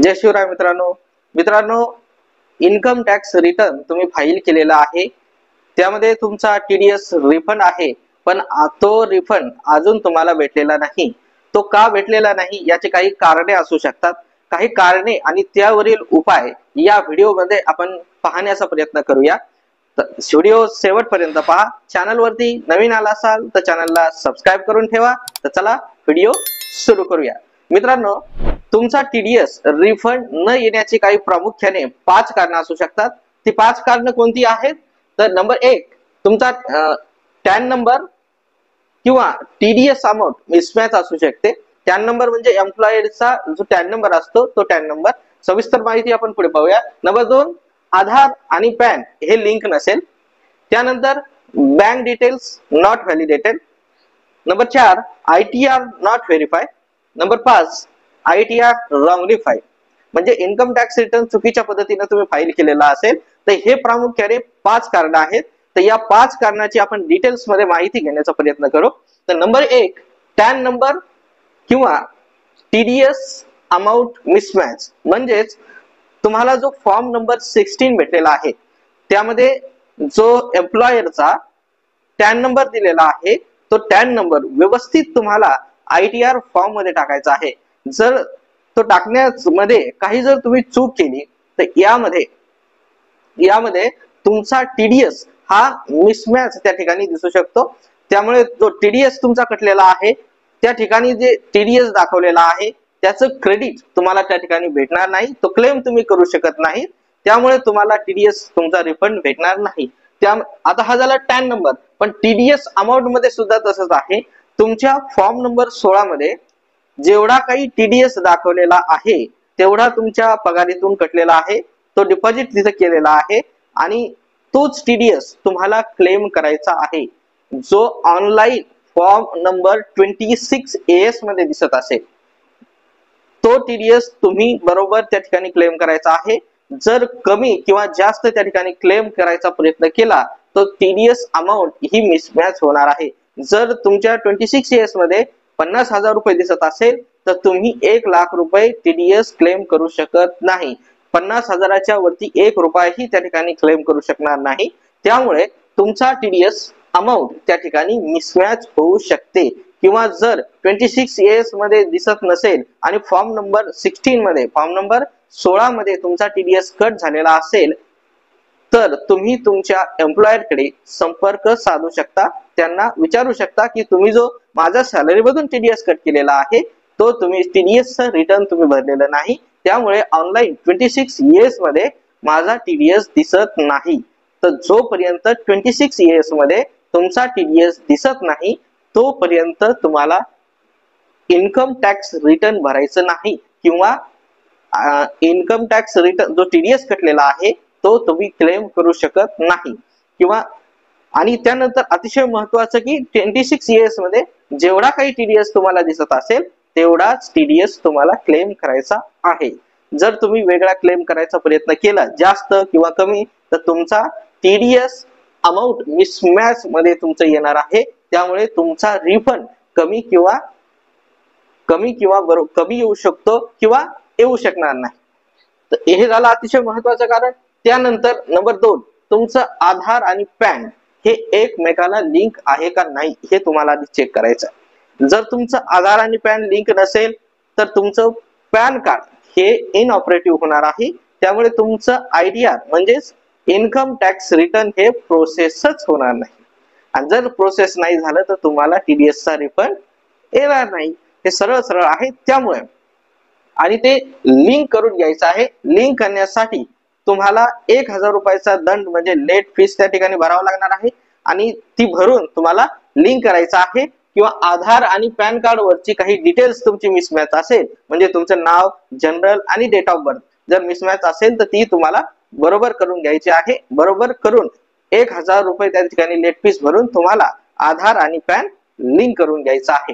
जय शिवराय मित्रांनो income tax return तुम्ही file केलेला आहे, त्यामध्ये तुमचा टीडीएस रिफंड आहे, पण तो रिफंड अजून तुम्हाला भेटलेला नाही। तो का भेटलेला नाही याचे काही कारणे असू शकतात, काही कारणे आणि त्यावरील उपाय या व्हिडिओ मध्ये आपण पाहण्याचा प्रयत्न करूया। व्हिडिओ शेवटपर्यंत पहा। चॅनल वरती नवीन आला असाल तर चॅनलला सबस्क्राइब करून ठेवा। तर चला व्हिडिओ सुरू करूया। मित्रांनो, तुमचा टीडीएस रिफंड न येण्याची काही प्रामुख्याने 5 कारण असू शकतात। ती 5 कारण कोणती आहेत? तर नंबर 1, तुमचा टॅन नंबर किंवा टीडीएस अमाउंट मिसमॅच असू शकते। टॅन नंबर म्हणजे एम्प्लॉयरचा जो टॅन नंबर असतो तो टॅन नंबर। सविस्तर माहिती आपण पुढे पाहूया। नंबर 2, आधार आणि पॅन हे लिंक नसेल। त्यानंतर bank details not validated. Number 4, ITR not verify. Number 5, ITR wrongly file, म्हणजे इन्कम टॅक्स रिटर्न चुकीच्या पद्धतीने तुम्ही फाईल केलेला असेल। तर हे प्रामुख्याने 5 कारण आहेत। तर या 5 कारणाची आपण डिटेल्स मध्ये माहिती घेण्याचा प्रयत्न करू। तर नंबर 1, टॅन नंबर किंवा टीडीएस अमाउंट मिसमॅच, म्हणजेच तुम्हाला जो फॉर्म नंबर 16 भेटलेला आहे त्यामध्ये जो एम्प्लॉयरचा टॅन नंबर दिलेला आहे तो टॅन नंबर व्यवस्थित तुम्हाला आयटीआर फॉर्म मध्ये टाकायचा आहे। जर तो टाकण्यामध्ये काही जर तुम्ही चूक केली तर यामध्ये तुमचा टीडीएस हा मिसमॅच त्या ठिकाणी दिसू शकतो। त्यामुळे जो टीडीएस तुमचा कटलेला आहे त्या ठिकाणी जे टीडीएस दाखवलेला आहे त्याचं क्रेडिट तुम्हाला त्या ठिकाणी भेटणार नाही, तो क्लेम तुम्ही करू शकत नाही। त्यामुळे तुम्हाला टीडीएस तुमचा रिफंड भेटणार नाही। आता हा झाला टॅन नंबर, पण टीडीएस अमाउंट मध्ये सुद्धा तसंच आहे। तुमच्या फॉर्म नंबर 16 मध्ये जेवढा काही टीडीएस दाखवलेला आहे तेवढा तुमच्या पगारीतून कटलेला आहे, तो डिपॉझिट तिथे केलेला आहे आणि तोच टीडीएस तुम्हाला क्लेम करायचा आहे। जो ऑनलाइन फॉर्म नंबर 26 एएस मध्ये दिसत असेल तो टीडीएस तुम्ही बरोबर त्या ठिकाणी क्लेम करायचा आहे। जर कमी किंवा जास्त त्या ठिकाणी क्लेम करायचा प्रयत्न केला तर टीडीएस अमाउंट ही मिसमॅच होणार आहे। जर तुमच्या 26 एएस मध्ये 50,000 रुपये दिसत असेल तर तुम्ही 1,00,000 रुपये टीडीएस क्लेम करू शकत नाही। 50,000च्या वरती 1 रुपयाही त्या ठिकाणी क्लेम करू शकणार नाही। त्यामुळे तुमचा टीडीएस अमाउंट त्या ठिकाणी मिसमॅच होऊ शकते। किंवा जर 26 एएस मध्ये दिसत नसेल आणि फॉर्म नंबर 16 मध्ये तुमचा टीडीएस कट झालेला असेल तर तुम्ही तुमच्या एम्प्लॉयर कडे संपर्क साधू शकता, त्यांना विचारू शकता की तुम्ही जो माझा सॅलरी मधून टीडीएस कट केलेला आहे तो तुम्ही टीडीएस चा रिटर्न तुम्ही भरलेला नाही, त्यामुळे ऑनलाइन 26 एएस मध्ये माझा टीडीएस दिसत नाही। तर जोपर्यंत 26 एएस मध्ये तुमचा टीडीएस दिसत नाही तोपर्यंत तुम्हाला इन्कम टॅक्स रिटर्न भरायचं नाही किंवा इन्कम टॅक्स रिटर्न जो टीडीएस कटलेला आहे तो तुम्ही क्लेम करू शकत नाही। किंवा आणि त्यानंतर अतिशय महत्त्वाचं की 26 एएस मध्ये जेवढा काही टीडीएस तुम्हाला दिसत असेल तेवढाच टीडीएस तुम्हाला क्लेम करायचा आहे। जर तुम्ही वेगळा क्लेम करायचा प्रयत्न केला जास्त किंवा कमी तर तुमचा टीडीएस अमाउंट मिसमॅच मध्ये तुमचं येणार आहे। त्यामुळे तुमचा रिफंड कमी येऊ शकतो किंवा येऊ शकणार नाही। तर हे झालं अतिशय महत्त्वाचं कारण। त्यानंतर नंबर 2, तुमचं आधार आणि पॅन हे एकमेकाला लिंक आहे का नाही हे तुम्हाला आधी चेक करायचं। जर तुमचं आधार आणि पॅन लिंक नसेल तर तुमचं पॅन कार्ड हे इनऑपरेटिव्ह होणार आहे। त्यामुळे तुमचं आयटीआर म्हणजेच इन्कम टॅक्स रिटर्न हे प्रोसेसच होणार नाही। आणि जर प्रोसेस नाही झालं तर तुम्हाला टीडीएस चा रिफंड येणार नाही। हे सरळ आहे। त्यामुळे आणि ते लिंक करून घ्यायचं आहे। लिंक करण्यासाठी तुम्हाला 1,000 रुपयाचा दंड म्हणजे लेट फीस त्या ठिकाणी भरावा लागणार आहे आणि ती भरून तुम्हाला लिंक करायचं आहे। किंवा आधार आणि पॅन कार्ड वरची काही डिटेल्स तुमची मिसमॅच असेल म्हणजे तुमचं नाव, जनरल आणि डेट ऑफ बर्थ जर मिसमॅच असेल तर ती तुम्हाला बरोबर करून घ्यायची आहे। बरोबर करून 1,000 रुपये त्या ठिकाणी लेट फीस भरून तुम्हाला आधार आणि पॅन लिंक करून घ्यायचं आहे।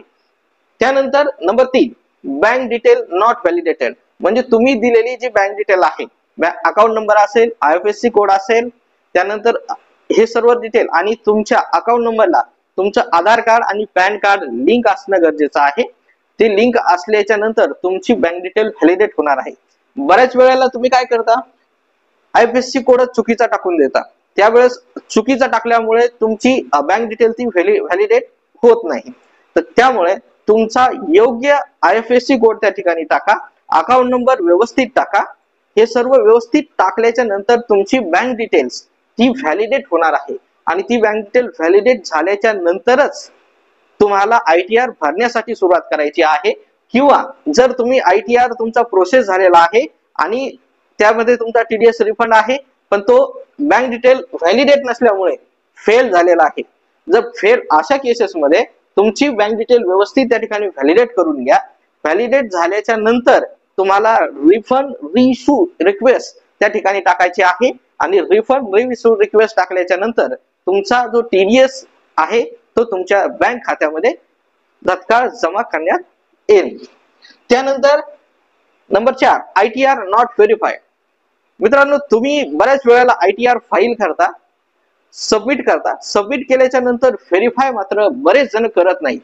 त्यानंतर number 3, bank detail not validated, म्हणजे तुम्ही दिलेली जी बँक डिटेल आहे, अकाउंट नंबर असेल, आयएफएससी कोड असेल, त्यानंतर हे सर्व डिटेल आणि तुमच्या अकाउंट नंबरला तुमचं आधार कार्ड आणि पॅन कार्ड लिंक असणं गरजेचं आहे। ते लिंक असल्याच्या नंतर तुमची बँक डिटेल व्हॅलिडेट होणार आहे। बऱ्याच वेळेला तुम्ही काय करता, IFSC कोड चुकीचा टाकून देता, त्यावेळेस चुकीचा टाकल्यामुळे तुमची बँक डिटेल ती व्हॅलिडेट होत नाही. तर त्यामुळे तुमचा योग्य IFSC कोड त्या ठिकाणी टाका, अकाउंट नंबर व्यवस्थित टाका. हे सर्व व्यवस्थित टाकल्याच्या नंतर तुमची बँक डिटेल्स ती व्हॅलिडेट होणार आहे आणि ती बँक डिटेल व्हॅलिडेट झाल्याच्या नंतरच तुम्हाला ITR भरण्यासाठी सुरुवात करायची आहे. किंवा जर तुम्ही ITR तुमचा प्रोसेस झालेला आहे आणि त्यामध्ये तुमचा TDS रिफंड आहे, पण तो बँक डिटेल व्हॅलिडेट नसल्यामुळे फेल झालेला आहे, जर फेल अशा केसेस मध्ये तुमची बँक डिटेल व्यवस्थित त्या ठिकाणी व्हॅलिडेट करून घ्या. व्हॅलिडेट झाल्याच्या नंतर तुम्हाला रिफंड रिइश्यू रिक्वेस्ट त्या ठिकाणी टाकायची आहे आणि रिफंड रिइश्यू रिक्वेस्ट टाकल्याच्या नंतर तुमचा जो TDS आहे तो तुमच्या बँक खात्यामध्ये तत्काळ जमा करण्यात येईल. त्यानंतर नंबर 4, ITR नॉट व्हेरीफाईड. मित्रांनो, तुम्ही बऱ्याच वेळेला ITR फाईल करता, सबमिट केल्याच्या नंतर व्हेरीफाय मात्र बरेच जण करत नाही.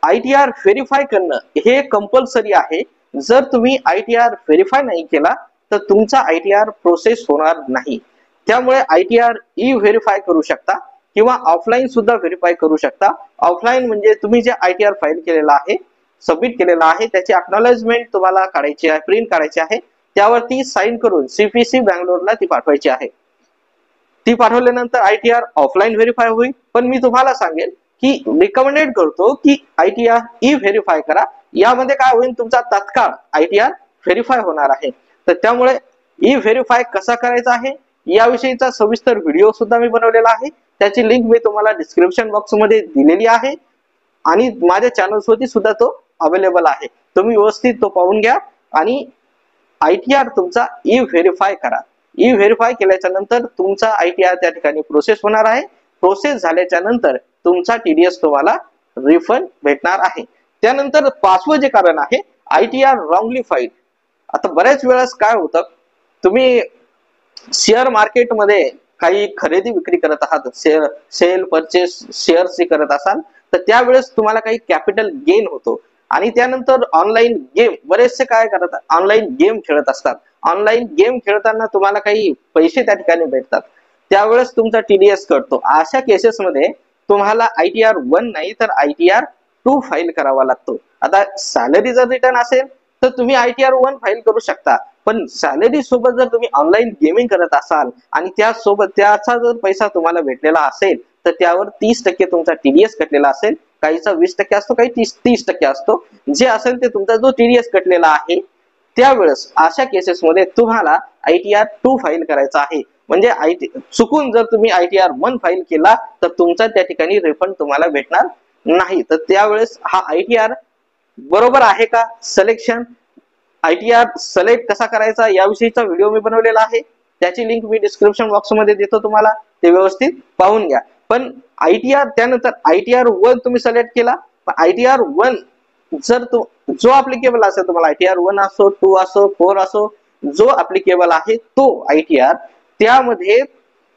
ITR व्हेरीफाय करणं हे कंपल्सरी आहे. जर तुम्ही ITR व्हेरीफाय नाही केला तर तुमचा ITR प्रोसेस होणार नाही. त्यामुळे ITR ई व्हेरीफाय करू शकता किंवा ऑफलाईन सुद्धा व्हेरीफाय करू शकता. ऑफलाईन म्हणजे तुम्ही जे ITR फाईल केलेला आहे, सबमिट केलेला आहे, त्याची अॅक्नॉलेजमेंट तुम्हाला काढायची आहे, प्रिंट काढायची आहे, त्यावरती साइन करून CPC बँगलोरला ती पाठवायची आहे. ती पाठवल्यानंतर ITR ऑफलाईन व्हेरीफाय होईल. पण मी तुम्हाला सांगेल की रिकमेंडेड करतो की ITR ई व्हेरीफाय करा. यामध्ये काय होईल, तुमचा तत्काळ ITR व्हेरीफाय होणार आहे. तर त्यामुळे ई व्हेरीफाय कसा करायचा आहे याविषयीचा सविस्तर व्हिडिओ सुद्धा मी बनवलेला आहे. त्याची लिंक मी तुम्हाला डिस्क्रिप्शन बॉक्स मध्ये दिलेली आहे आणि माझ्या चॅनल्स वरती सुद्धा तो अवेलेबल आहे. तुम्ही व्यवस्थित तो पाहून घ्या आणि ITR तुमचा ई व्हेरीफाय करा. ई व्हेरीफाय केल्याच्या नंतर तुमचा ITR त्या ठिकाणी प्रोसेस होणार आहे. प्रोसेस झाल्याच्या नंतर तुमचा TDS तुम्हाला रिफंड भेटणार आहे. त्यानंतर 5वं जे कारण आहे ITR रॉंगली फाईल्ड. आता बऱ्याच वेळेस काय होतं, तुम्ही शेअर मार्केट मध्ये काही खरेदी विक्री करत आहात, सेल परचेस शेअर्स करत असाल तर त्यावेळेस तुम्हाला काही कॅपिटल गेन होतो आणि त्यानंतर ऑनलाईन गेम बरेचसे काय करतात, ऑनलाईन गेम खेळत असतात. ऑनलाईन गेम खेळताना तुम्हाला काही पैसे त्या ठिकाणी भेटतात, त्यावेळेस तुमचा TDS कटतो. अशा केसेस मध्ये तुम्हाला ITR 1 नाही तर ITR 2 फाईल करावा लागतो. आता सॅलरी जर रिटर्न असेल तर तुम्ही ITR 1 फाईल करू शकता, पण सॅलरी सोबत जर तुम्ही ऑनलाईन गेमिंग करत असाल आणि त्यासोबत त्याचा जर पैसा तुम्हाला भेटलेला असेल तर त्यावर 30% तुमचा TDS कटलेला असेल. काहीचा 20% असतो, काही 30% असतो. जे असेल ते तुमचा जो TDS कटलेला आहे त्यावेळेस अशा केसेस मध्ये तुम्हाला ITR 2 फाईल करायचा आहे. म्हणजे चुकून जर तुम्ही ITR 1 फाईल केला तर तुमचा त्या ठिकाणी रिफंड तुम्हाला भेटणार नाही. तर त्यावेळेस हा ITR बरोबर आहे का, सिलेक्शन ITR सिलेक्ट कसा करायचा याविषयीचा व्हिडिओ मी बनवलेला आहे. त्याची लिंक मी डिस्क्रिप्शन बॉक्स मध्ये देतो, तुम्हाला ते व्यवस्थित पाहून घ्या. पण ITR त्यानंतर ITR 1 तुम्ही सिलेक्ट केला, ITR 1 जर जो ऍप्लिकेबल असेल तुम्हाला, ITR 1 असो, 2 असो, 4 असो, जो ऍप्लिकेबल आहे तो ITR त्यामध्ये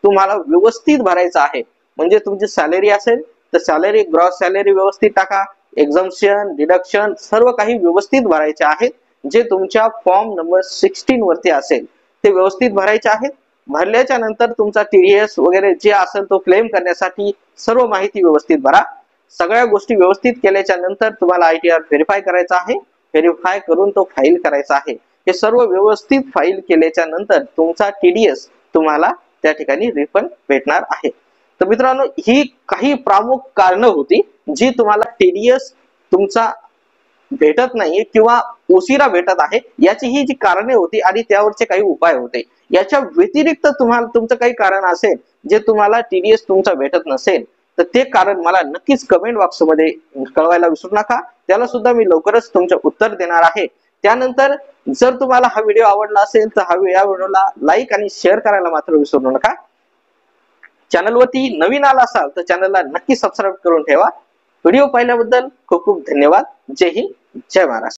तुम्हाला व्यवस्थित भरायचा आहे. म्हणजे तुमची सॅलरी असेल तर सॅलरी, ग्रॉस सॅलरी व्यवस्थित टाका, एक्झम्पशन, डिडक्शन सर्व काही व्यवस्थित भरायचे आहेत. जे तुमच्या फॉर्म नंबर 16 वरती असेल ते व्यवस्थित भरायचे आहेत. भरल्याच्या नंतर तुमचा TDS वगैरे जे असेल तो क्लेम करण्यासाठी सर्व माहिती व्यवस्थित भरा. सगळ्या गोष्टी व्यवस्थित केल्याच्या नंतर तुम्हाला ITR व्हेरीफाय करायचा आहे. व्हेरीफाय करून तो फाईल करायचा आहे. हे सर्व व्यवस्थित फाईल केल्याच्या नंतर तुमचा TDS तुम्हाला त्या ठिकाणी रिफंड भेटणार आहे. तर मित्रांनो, ही काही प्रमुख कारणं होती जी तुम्हाला TDS तुमचा भेटत नाहीये किंवा उशिरा भेटत आहे याची ही जी कारणे होती आणि त्यावरचे काही उपाय होते. याच्या व्यतिरिक्त तुम्हाला तुमचं काही कारण असेल जे तुम्हाला TDS तुमचा भेटत नसेल तर ते कारण मला नक्कीच कमेंट बॉक्स मध्ये कळवायला विसरू नका. त्याला सुद्धा मी लवकरच तुमचे उत्तर देणार आहे. त्यानंतर जर तुम्हाला हा व्हिडिओ आवडला असेल तर या व्हिडिओला लाईक आणि शेअर करायला मात्र विसरू नका. चॅनलवरती नवीन आला असाल तर चॅनलला नक्की सबस्क्राईब करून ठेवा. व्हिडिओ पाहिल्याबद्दल खूप खूप धन्यवाद. जय हिंद, जय महाराष्ट्र.